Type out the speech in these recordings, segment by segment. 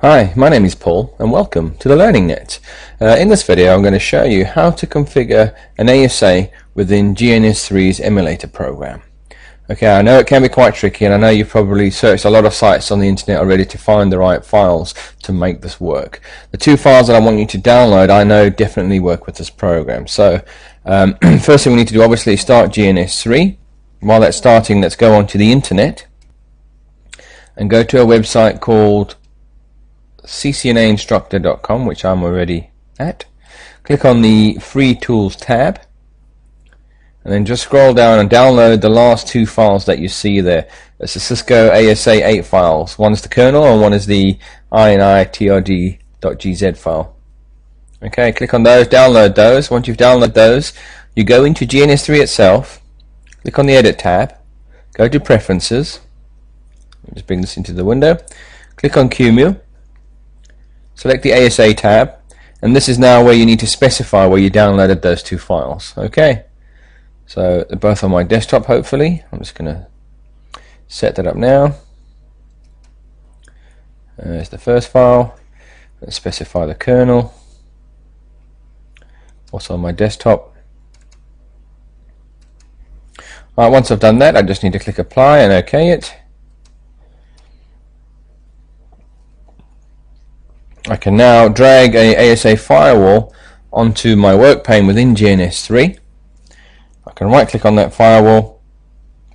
Hi, my name is Paul and welcome to the Learning Net. In this video I'm going to show you how to configure an ASA within GNS3's emulator program. Okay, I know it can be quite tricky, and I know you've probably searched a lot of sites on the internet already to find the right files to make this work. The two files that I want you to download I know definitely work with this program. So first thing we need to do, obviously, is start GNS3. While that's starting, let's go onto the internet and go to a website called ccnainstructor.com, which I'm already at. Click on the Free Tools tab and then just scroll down and download the last two files that you see there. It's the Cisco ASA 8 files. One is the kernel and one is the ini.trd.gz file. Okay, click on those, download those. Once you've downloaded those, you go into GNS3 itself, click on the Edit tab, go to Preferences. Let me just bring this into the window. Click on QEMU. Select the ASA tab, and this is now where you need to specify where you downloaded those two files. Okay, so they're both on my desktop, hopefully. I'm just going to set that up now. There's the first file. Let's specify the kernel. Also on my desktop. Alright, once I've done that, I just need to click Apply and OK it. I can now drag a ASA firewall onto my work pane within GNS3. I can right click on that firewall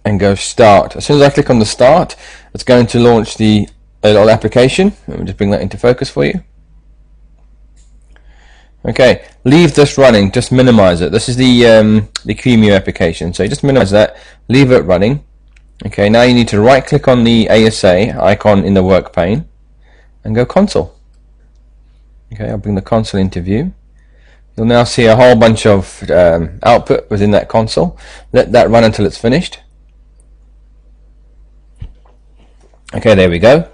and go Start. As soon as I click on the Start, it's going to launch the little application. Let me just bring that into focus for you. Okay, leave this running, just minimize it. This is the QEMU application, so just minimize that, leave it running. Okay, now you need to right click on the ASA icon in the work pane and go Console. Okay, I'll bring the console into view. You'll now see a whole bunch of output within that console. Let that run until it's finished. Okay, there we go.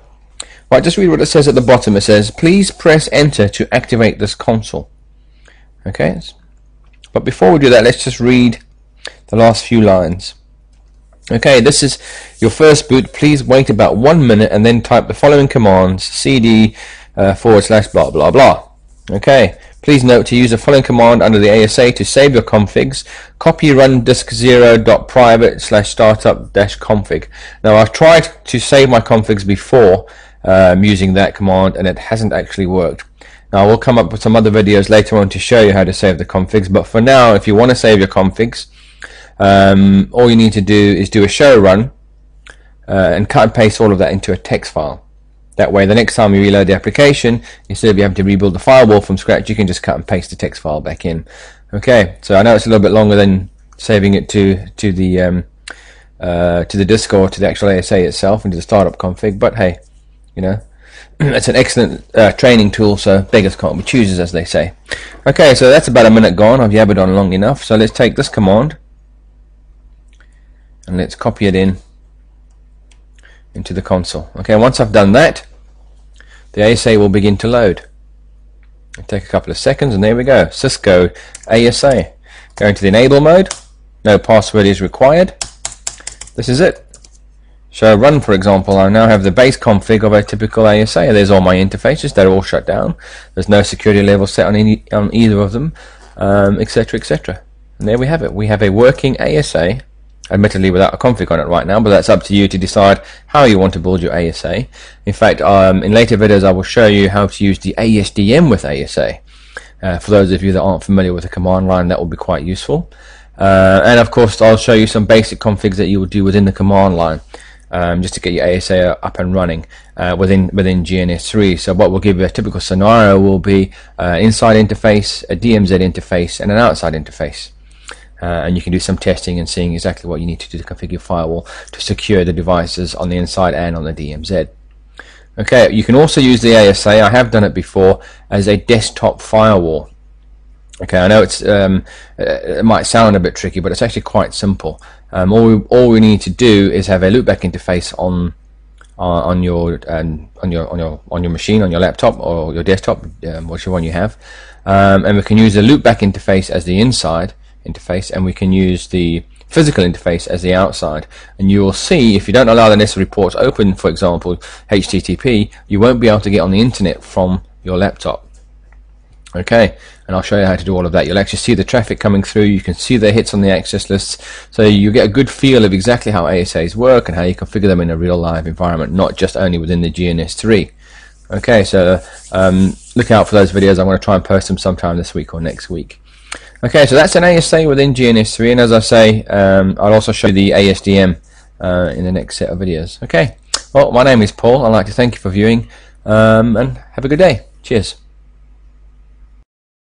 Right, just read what it says at the bottom. It says, please press enter to activate this console. Okay, but before we do that, let's just read the last few lines. Okay, this is your first boot. Please wait about 1 minute and then type the following commands: cd / blah blah blah. Okay, please note to use the following command under the ASA to save your configs. Copy run disk 0.private/startup-config. Now, I've tried to save my configs before using that command, and it hasn't actually worked. Now, we'll come up with some other videos later on to show you how to save the configs, but for now, if you want to save your configs, all you need to do is do a show run and cut and paste all of that into a text file. That way, the next time you reload the application, instead of you having to rebuild the firewall from scratch, you can just cut and paste the text file back in. Okay, so I know it's a little bit longer than saving it to the disk or to the actual ASA itself and to the startup config, but hey, you know, it's an excellent training tool, so beggars can't be choosers, as they say. Okay, so that's about a minute gone. I've yabbered on long enough, so let's take this command and let's copy it into the console. Okay, once I've done that, the ASA will begin to load. It'll take a couple of seconds, and there we go. Cisco ASA. Go into the enable mode. No password is required. This is it. Show run, for example. I now have the base config of a typical ASA. There's all my interfaces. They're all shut down. There's no security level set on either of them, etc., etc. And there we have it. We have a working ASA. Admittedly without a config on it right now, but that's up to you to decide how you want to build your ASA. In fact, in later videos I will show you how to use the ASDM with ASA. For those of you that aren't familiar with the command line, that will be quite useful. And of course, I'll show you some basic configs that you will do within the command line, just to get your ASA up and running within GNS3. So what will give you a typical scenario will be an inside interface, a DMZ interface, and an outside interface. And you can do some testing and seeing exactly what you need to do to configure your firewall to secure the devices on the inside and on the DMZ. Okay, you can also use the ASA, I have done it before, as a desktop firewall. Okay, I know it might sound a bit tricky, but it's actually quite simple. All we need to do is have a loopback interface on your machine, on your laptop or your desktop, whichever one you have, and we can use the loopback interface as the inside interface, and we can use the physical interface as the outside, and you will see if you don't allow the necessary ports open, for example HTTP, you won't be able to get on the internet from your laptop. Okay, and I'll show you how to do all of that. You'll actually see the traffic coming through, you can see the hits on the access lists, so you get a good feel of exactly how ASAs work and how you configure them in a real live environment, not just only within the GNS3. Okay, so look out for those videos. I'm going to try and post them sometime this week or next week. Okay, so that's an ASA within GNS3, and as I say, I'll also show you the ASDM in the next set of videos. Okay, well, my name is Paul. I'd like to thank you for viewing, and have a good day. Cheers.